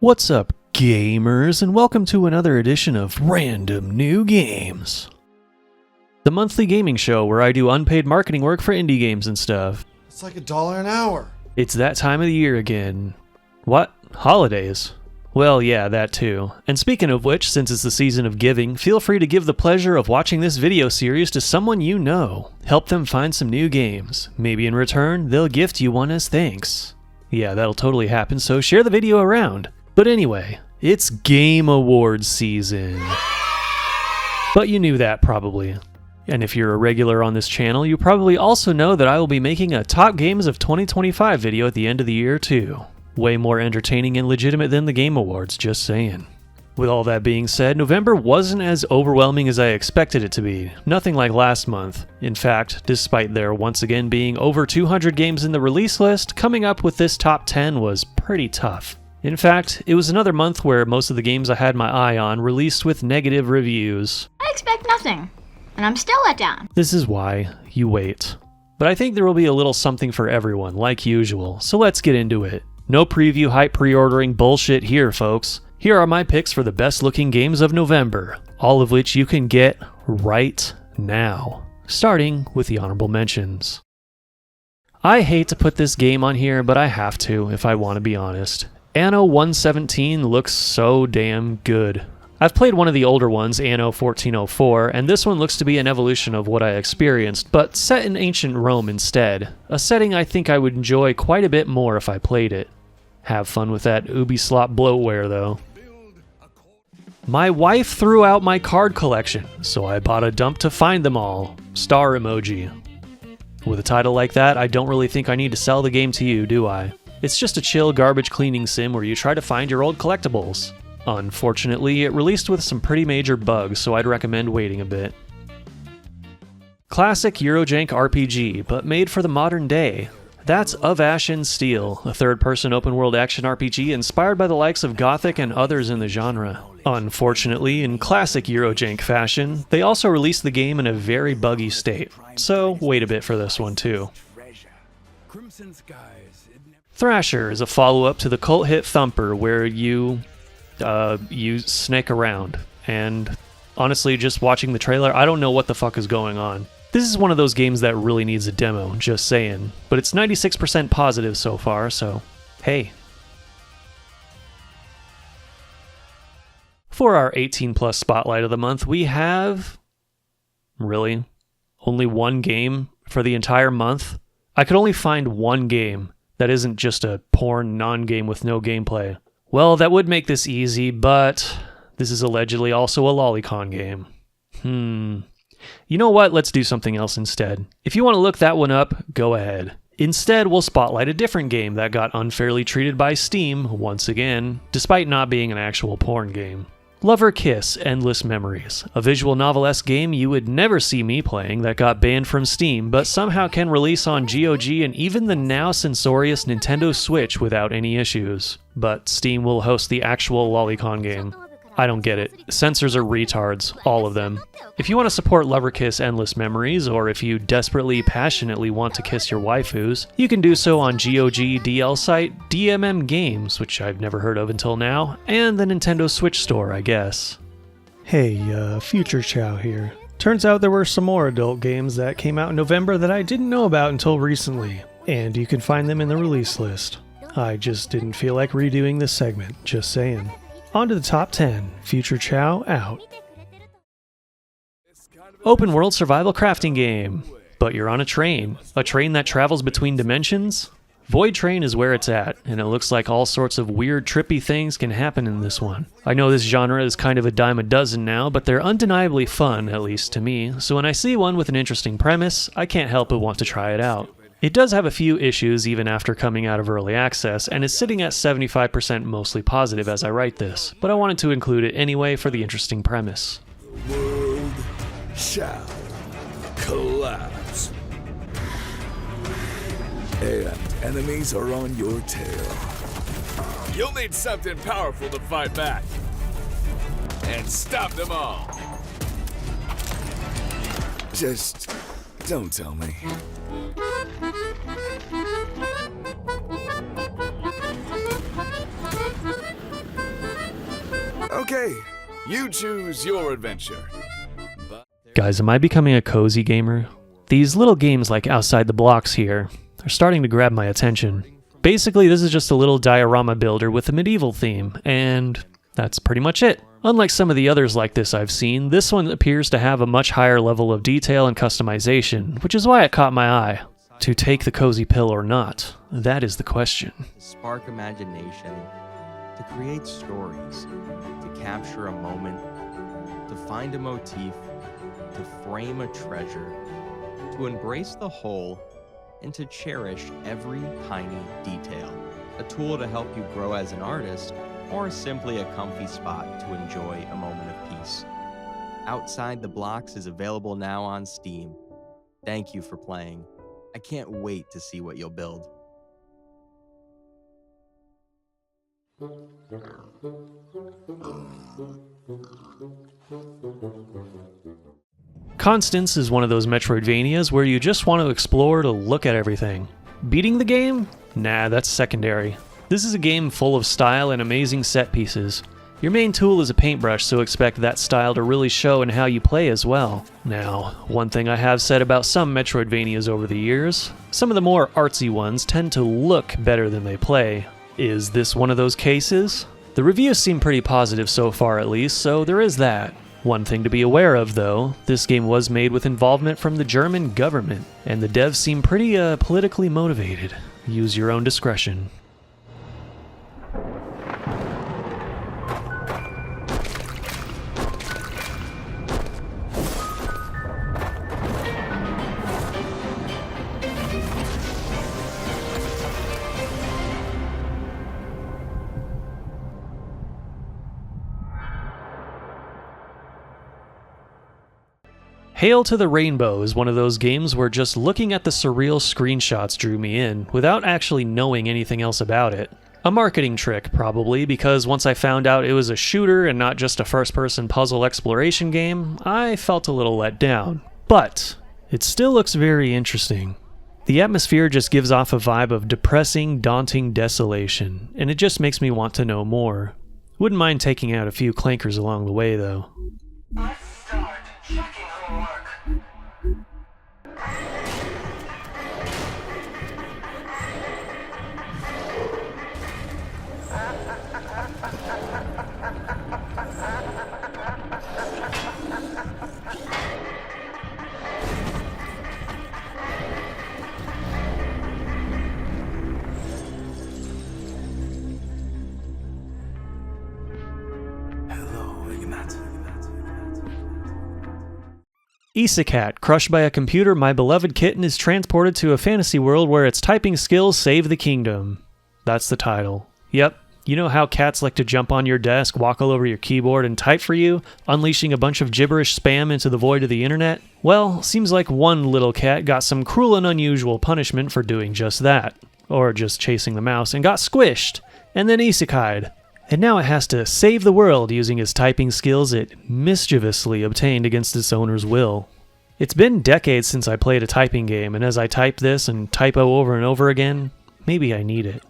What's up, gamers, and welcome to another edition of Random New Games, the monthly gaming show where I do unpaid marketing work for indie games and stuff. It's like $1 an hour. It's that time of the year again. What? Holidays? Well, yeah, that too. And speaking of which, since it's the season of giving, feel free to give the pleasure of watching this video series to someone you know. Help them find some new games. Maybe in return, they'll gift you one as thanks. Yeah, that'll totally happen, so share the video around. But anyway, it's Game Awards season. But you knew that probably. And if you're a regular on this channel, you probably also know that I will be making a Top Games of 2025 video at the end of the year too. Way more entertaining and legitimate than the Game Awards, just saying. With all that being said, November wasn't as overwhelming as I expected it to be. Nothing like last month. In fact, despite there once again being over 200 games in the release list, coming up with this top 10 was pretty tough. In fact, it was another month where most of the games I had my eye on released with negative reviews. I expect nothing, and I'm still let down. This is why you wait. But I think there will be a little something for everyone, like usual, so let's get into it. No preview hype pre-ordering bullshit here, folks. Here are my picks for the best looking games of November, all of which you can get right now. Starting with the honorable mentions. I hate to put this game on here, but I have to if I want to be honest. Anno 117 looks so damn good. I've played one of the older ones, Anno 1404, and this one looks to be an evolution of what I experienced, but set in ancient Rome instead. A setting I think I would enjoy quite a bit more if I played it. Have fun with that Ubisoft bloatware though. My wife threw out my card collection, so I bought a dump to find them all. Star emoji. With a title like that, I don't really think I need to sell the game to you, do I? It's just a chill garbage cleaning sim where you try to find your old collectibles. Unfortunately, it released with some pretty major bugs, so I'd recommend waiting a bit. Classic Eurojank RPG, but made for the modern day. That's Of Ash and Steel, a third-person open-world action RPG inspired by the likes of Gothic and others in the genre. Unfortunately, in classic Eurojank fashion, they also released the game in a very buggy state, so wait a bit for this one too. Thrasher is a follow-up to the cult hit Thumper, where you snake around, and honestly, just watching the trailer, I don't know what the fuck is going on. This is one of those games that really needs a demo, just saying, but it's 96% positive so far, so hey. For our 18 plus spotlight of the month, we have... really? Only one game for the entire month? I could only find one game that isn't just a porn non-game with no gameplay. Well, that would make this easy, but this is allegedly also a lolicon game. You know what? Let's do something else instead. If you want to look that one up, go ahead. Instead, we'll spotlight a different game that got unfairly treated by Steam, once again, despite not being an actual porn game. Lover Kiss Endless Memories, a visual novel-esque game you would never see me playing that got banned from Steam, but somehow can release on GOG and even the now censorious Nintendo Switch without any issues. But Steam will host the actual lolicon game. I don't get it. Censors are retards, all of them. If you want to support Lover Kiss Endless Memories, or if you desperately, passionately want to kiss your waifus, you can do so on GOG DL site DMM Games, which I've never heard of until now, and the Nintendo Switch store, I guess. Hey, Future Chow here. Turns out there were some more adult games that came out in November that I didn't know about until recently, and you can find them in the release list. I just didn't feel like redoing this segment, just saying. On to the top 10. Future Chow out. Open world survival crafting game. But you're on a train. A train that travels between dimensions? Void Train is where it's at, and it looks like all sorts of weird, trippy things can happen in this one. I know this genre is kind of a dime a dozen now, but they're undeniably fun, at least to me, so when I see one with an interesting premise, I can't help but want to try it out. It does have a few issues even after coming out of early access, and is sitting at 75% mostly positive as I write this, but I wanted to include it anyway for the interesting premise. The world shall collapse, and enemies are on your tail. You'll need something powerful to fight back, and stop them all. Just don't tell me. Okay, you choose your adventure. Guys, am I becoming a cozy gamer? These little games like Outside the Blocks here are starting to grab my attention. Basically, this is just a little diorama builder with a medieval theme, and that's pretty much it. Unlike some of the others like this I've seen, this one appears to have a much higher level of detail and customization, which is why it caught my eye. To take the cozy pill or not, that is the question. To spark imagination, to create stories, to capture a moment, to find a motif, to frame a treasure, to embrace the whole, and to cherish every tiny detail. A tool to help you grow as an artist, or simply a comfy spot to enjoy a moment of peace. Outside the Blocks is available now on Steam. Thank you for playing. I can't wait to see what you'll build. Constance is one of those Metroidvanias where you just want to explore to look at everything. Beating the game? Nah, that's secondary. This is a game full of style and amazing set pieces. Your main tool is a paintbrush, so expect that style to really show in how you play as well. Now, one thing I have said about some Metroidvanias over the years, some of the more artsy ones tend to look better than they play. Is this one of those cases? The reviews seem pretty positive so far at least, so there is that. One thing to be aware of though, this game was made with involvement from the German government, and the devs seem pretty politically motivated. Use your own discretion. Hail to the Rainbow is one of those games where just looking at the surreal screenshots drew me in, without actually knowing anything else about it. A marketing trick, probably, because once I found out it was a shooter and not just a first-person puzzle exploration game, I felt a little let down. But it still looks very interesting. The atmosphere just gives off a vibe of depressing, daunting desolation, and it just makes me want to know more. Wouldn't mind taking out a few clankers along the way, though. Let's start checking homework. Isekat, crushed by a computer, my beloved kitten is transported to a fantasy world where its typing skills save the kingdom. That's the title. Yep, you know how cats like to jump on your desk, walk all over your keyboard, and type for you, unleashing a bunch of gibberish spam into the void of the internet? Well, seems like one little cat got some cruel and unusual punishment for doing just that. Or just chasing the mouse, and got squished, and then isekai'd. And now it has to save the world using its typing skills it mischievously obtained against its owner's will. It's been decades since I played a typing game, and as I type this and typo over and over again, maybe I need it.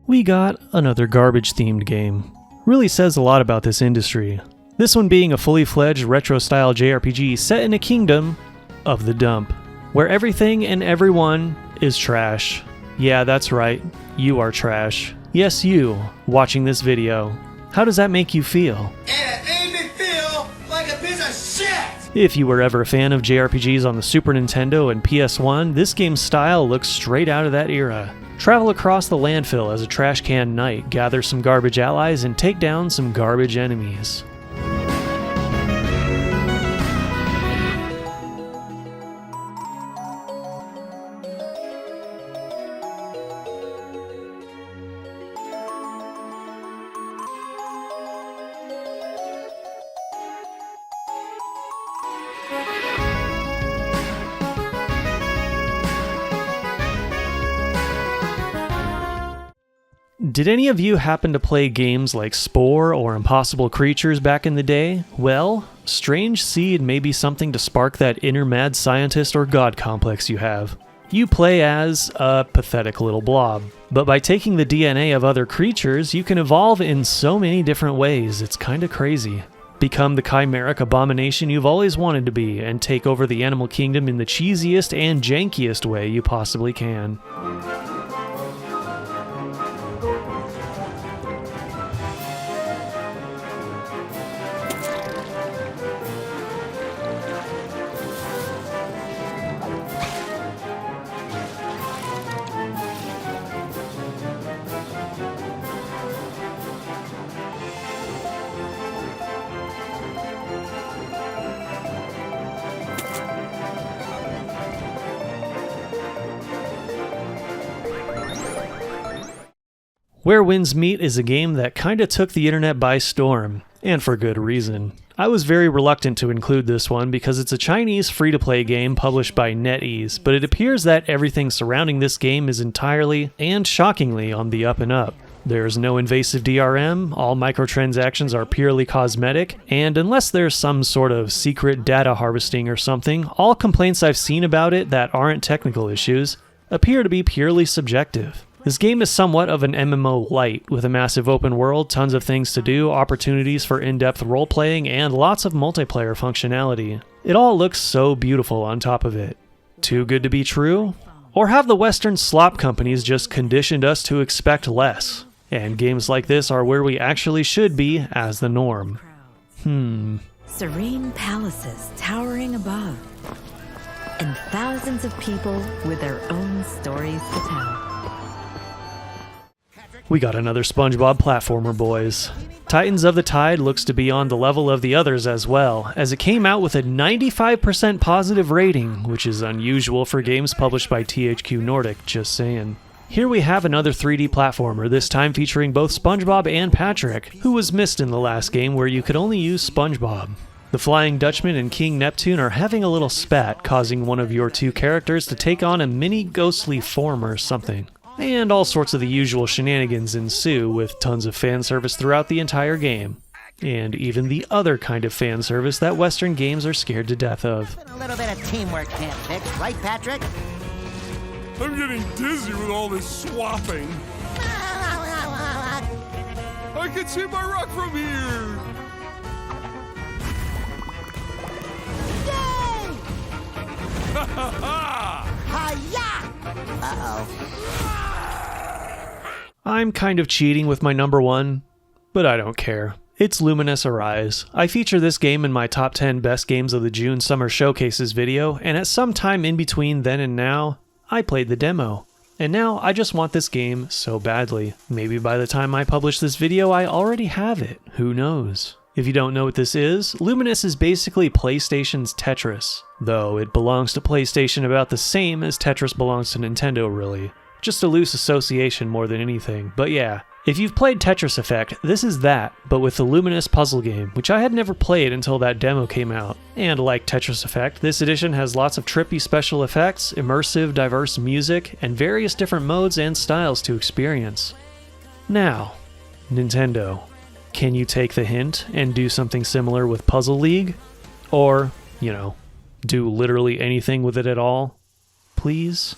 We got another garbage-themed game. Really says a lot about this industry. This one being a fully fledged retro-style JRPG set in a kingdom of the dump, where everything and everyone is trash. Yeah, that's right. You are trash. Yes, you, watching this video. How does that make you feel? It made me feel like a piece of shit! If you were ever a fan of JRPGs on the Super Nintendo and PS1, this game's style looks straight out of that era. Travel across the landfill as a trash can knight, gather some garbage allies, and take down some garbage enemies. Did any of you happen to play games like Spore or Impossible Creatures back in the day? Well, Strange Seed may be something to spark that inner mad scientist or god complex you have. You play as a pathetic little blob, but by taking the DNA of other creatures, you can evolve in so many different ways, it's kinda crazy. Become the chimeric abomination you've always wanted to be, and take over the animal kingdom in the cheesiest and jankiest way you possibly can. Where Winds Meet is a game that kinda took the internet by storm, and for good reason. I was very reluctant to include this one because it's a Chinese free-to-play game published by NetEase, but it appears that everything surrounding this game is entirely, and shockingly, on the up and up. There's no invasive DRM, all microtransactions are purely cosmetic, and unless there's some sort of secret data harvesting or something, all complaints I've seen about it that aren't technical issues appear to be purely subjective. This game is somewhat of an MMO light, with a massive open world, tons of things to do, opportunities for in-depth role-playing, and lots of multiplayer functionality. It all looks so beautiful on top of it. Too good to be true? Or have the Western slop companies just conditioned us to expect less? And games like this are where we actually should be as the norm. Serene palaces towering above, and thousands of people with their own stories to tell. We got another Spongebob platformer, boys. Titans of the Tide looks to be on the level of the others as well, as it came out with a 95% positive rating, which is unusual for games published by THQ Nordic, just saying. Here we have another 3D platformer, this time featuring both Spongebob and Patrick, who was missed in the last game where you could only use Spongebob. The Flying Dutchman and King Neptune are having a little spat, causing one of your two characters to take on a mini ghostly form or something. And all sorts of the usual shenanigans ensue, with tons of fan service throughout the entire game. And even the other kind of fan service that Western games are scared to death of. A little bit of teamwork can't fix, right, Patrick? I'm getting dizzy with all this swapping. I can see my rock from here. Yay! Ha ha ha! Hi-ya! Uh-oh. I'm kind of cheating with my number one, but I don't care. It's Lumines Arise. I feature this game in my top 10 best games of the June Summer Showcases video, and at some time in between then and now, I played the demo. And now I just want this game so badly. Maybe by the time I publish this video, I already have it. Who knows? If you don't know what this is, Lumines is basically PlayStation's Tetris. Though it belongs to PlayStation about the same as Tetris belongs to Nintendo, really. Just a loose association more than anything, but yeah. If you've played Tetris Effect, this is that, but with the Lumines puzzle game, which I had never played until that demo came out. And like Tetris Effect, this edition has lots of trippy special effects, immersive, diverse music, and various different modes and styles to experience. Now, Nintendo, can you take the hint and do something similar with Puzzle League? Or, you know, do literally anything with it at all? Please?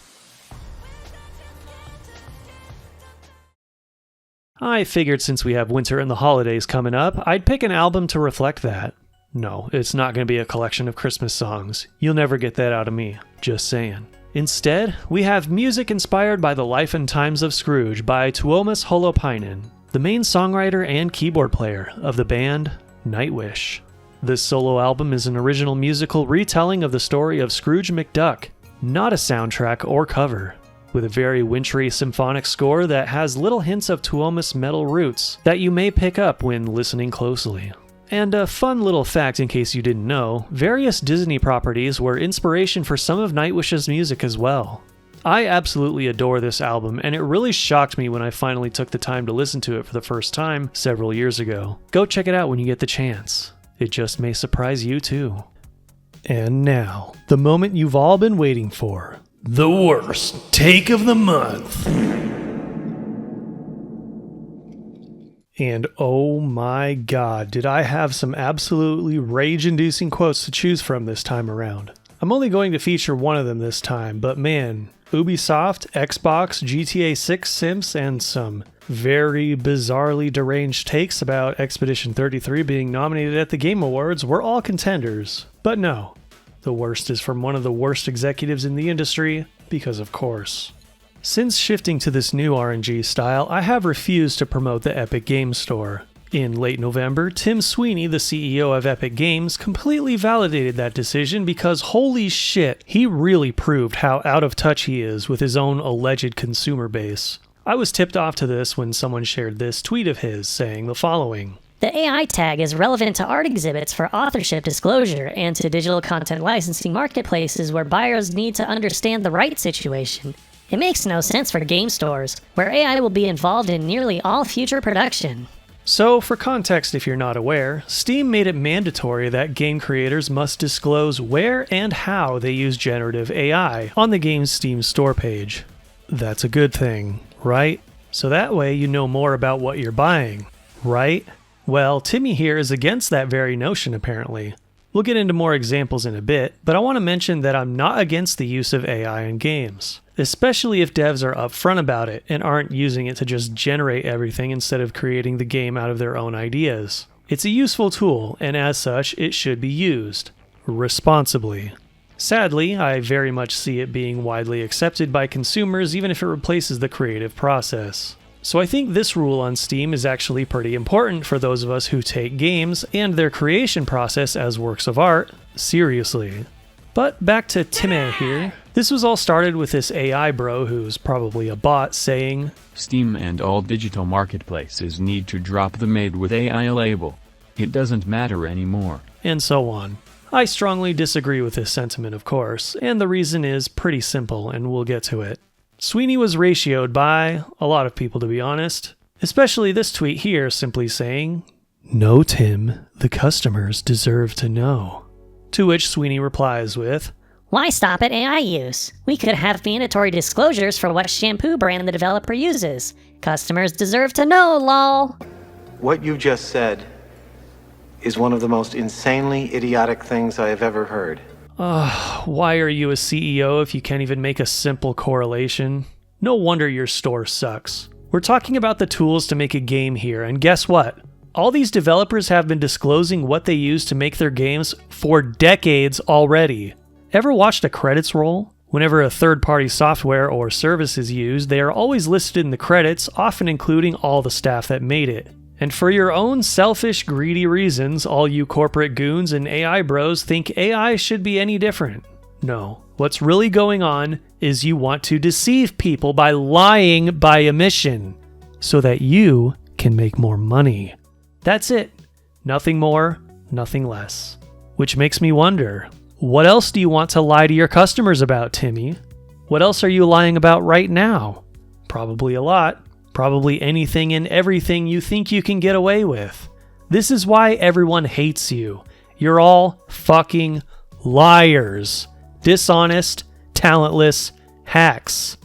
I figured since we have winter and the holidays coming up, I'd pick an album to reflect that. No, it's not going to be a collection of Christmas songs. You'll never get that out of me. Just saying. Instead, we have music inspired by the life and times of Scrooge by Tuomas Holopainen, the main songwriter and keyboard player of the band Nightwish. This solo album is an original musical retelling of the story of Scrooge McDuck, not a soundtrack or cover, with a very wintry symphonic score that has little hints of Tuomas metal roots that you may pick up when listening closely. And a fun little fact in case you didn't know, various Disney properties were inspiration for some of Nightwish's music as well. I absolutely adore this album, and it really shocked me when I finally took the time to listen to it for the first time several years ago. Go check it out when you get the chance. It just may surprise you too. And now, the moment you've all been waiting for. The worst take of the month. And oh my god, did I have some absolutely rage-inducing quotes to choose from this time around. I'm only going to feature one of them this time, but man, Ubisoft, Xbox, GTA 6 simps, and some very bizarrely deranged takes about Expedition 33 being nominated at the Game Awards were all contenders. But no, the worst is from one of the worst executives in the industry, because of course. Since shifting to this new RNG style, I have refused to promote the Epic Games Store. In late November, Tim Sweeney, the CEO of Epic Games, completely validated that decision because holy shit, he really proved how out of touch he is with his own alleged consumer base. I was tipped off to this when someone shared this tweet of his saying the following. The AI tag is relevant to art exhibits for authorship disclosure and to digital content licensing marketplaces where buyers need to understand the rights situation. It makes no sense for game stores, where AI will be involved in nearly all future production. So, for context if you're not aware, Steam made it mandatory that game creators must disclose where and how they use generative AI on the game's Steam store page. That's a good thing, right? So that way you know more about what you're buying, right? Well, Timmy here is against that very notion apparently. We'll get into more examples in a bit, but I want to mention that I'm not against the use of AI in games, especially if devs are upfront about it and aren't using it to just generate everything instead of creating the game out of their own ideas. It's a useful tool, and as such, it should be used responsibly. Sadly, I very much see it being widely accepted by consumers even if it replaces the creative process. So I think this rule on Steam is actually pretty important for those of us who take games and their creation process as works of art seriously. But back to Timmy here. This was all started with this AI bro who's probably a bot saying, Steam and all digital marketplaces need to drop the made with AI label. It doesn't matter anymore. And so on. I strongly disagree with this sentiment, of course, and the reason is pretty simple, and we'll get to it. Sweeney was ratioed by a lot of people, to be honest, especially this tweet here simply saying, "No, Tim, the customers deserve to know." To which Sweeney replies with, Why stop at AI use? We could have mandatory disclosures for what shampoo brand the developer uses. Customers deserve to know, lol. What you just said is one of the most insanely idiotic things I have ever heard. Why are you a CEO if you can't even make a simple correlation? No wonder your store sucks. We're talking about the tools to make a game here, and guess what? All these developers have been disclosing what they use to make their games for decades already. Ever watched a credits roll? Whenever a third-party software or service is used, they are always listed in the credits, often including all the staff that made it. And for your own selfish, greedy reasons, all you corporate goons and AI bros think AI should be any different. No. What's really going on is you want to deceive people by lying by omission, so that you can make more money. That's it. Nothing more, nothing less. Which makes me wonder, what else do you want to lie to your customers about, Timmy? What else are you lying about right now? Probably a lot. Probably anything and everything you think you can get away with. This is why everyone hates you. You're all fucking liars. Dishonest, talentless hacks.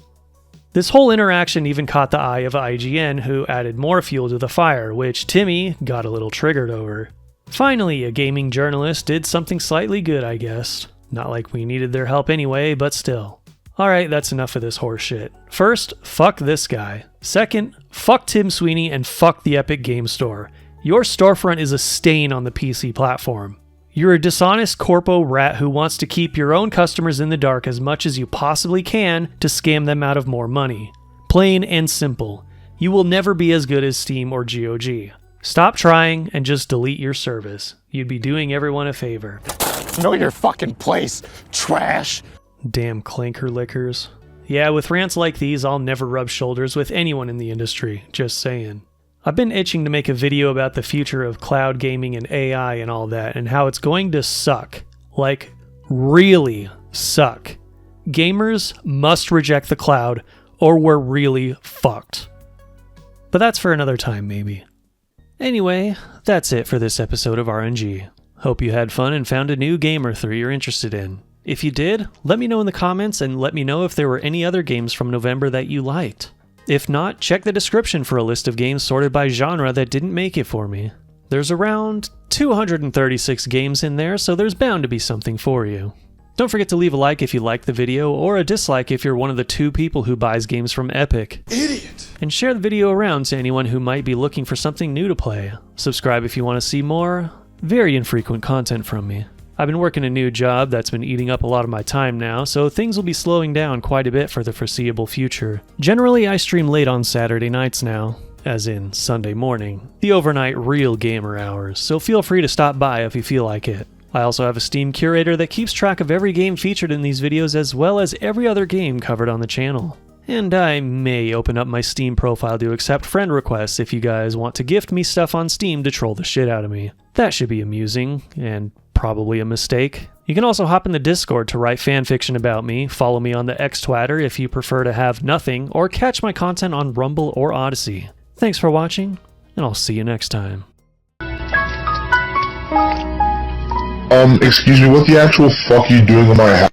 This whole interaction even caught the eye of IGN, who added more fuel to the fire, which Timmy got a little triggered over. Finally, a gaming journalist did something slightly good, I guess. Not like we needed their help anyway, but still. Alright, that's enough of this horseshit. First, fuck this guy. Second, fuck Tim Sweeney and fuck the Epic Games Store. Your storefront is a stain on the PC platform. You're a dishonest corpo rat who wants to keep your own customers in the dark as much as you possibly can to scam them out of more money. Plain and simple. You will never be as good as Steam or GOG. Stop trying and just delete your service. You'd be doing everyone a favor. Know your fucking place, trash! Damn clanker lickers. Yeah, with rants like these, I'll never rub shoulders with anyone in the industry, just saying. I've been itching to make a video about the future of cloud gaming and AI and all that, and how it's going to suck. Like, really suck. Gamers must reject the cloud, or we're really fucked. But that's for another time, maybe. Anyway, that's it for this episode of RNG. Hope you had fun and found a new game or three you're interested in. If you did, let me know in the comments and let me know if there were any other games from November that you liked. If not, check the description for a list of games sorted by genre that didn't make it for me. There's around 236 games in there, so there's bound to be something for you. Don't forget to leave a like if you liked the video, or a dislike if you're one of the 2 people who buys games from Epic. Idiot! And share the video around to anyone who might be looking for something new to play. Subscribe if you want to see more very infrequent content from me. I've been working a new job that's been eating up a lot of my time now, so things will be slowing down quite a bit for the foreseeable future. Generally, I stream late on Saturday nights now, as in Sunday morning, the overnight real gamer hours, so feel free to stop by if you feel like it. I also have a Steam curator that keeps track of every game featured in these videos as well as every other game covered on the channel. And I may open up my Steam profile to accept friend requests if you guys want to gift me stuff on Steam to troll the shit out of me. That should be amusing, and probably a mistake. You can also hop in the Discord to write fanfiction about me, follow me on the X-Twatter if you prefer to have nothing, or catch my content on Rumble or Odyssey. Thanks for watching, and I'll see you next time. Excuse me, what the actual fuck are you doing in my house?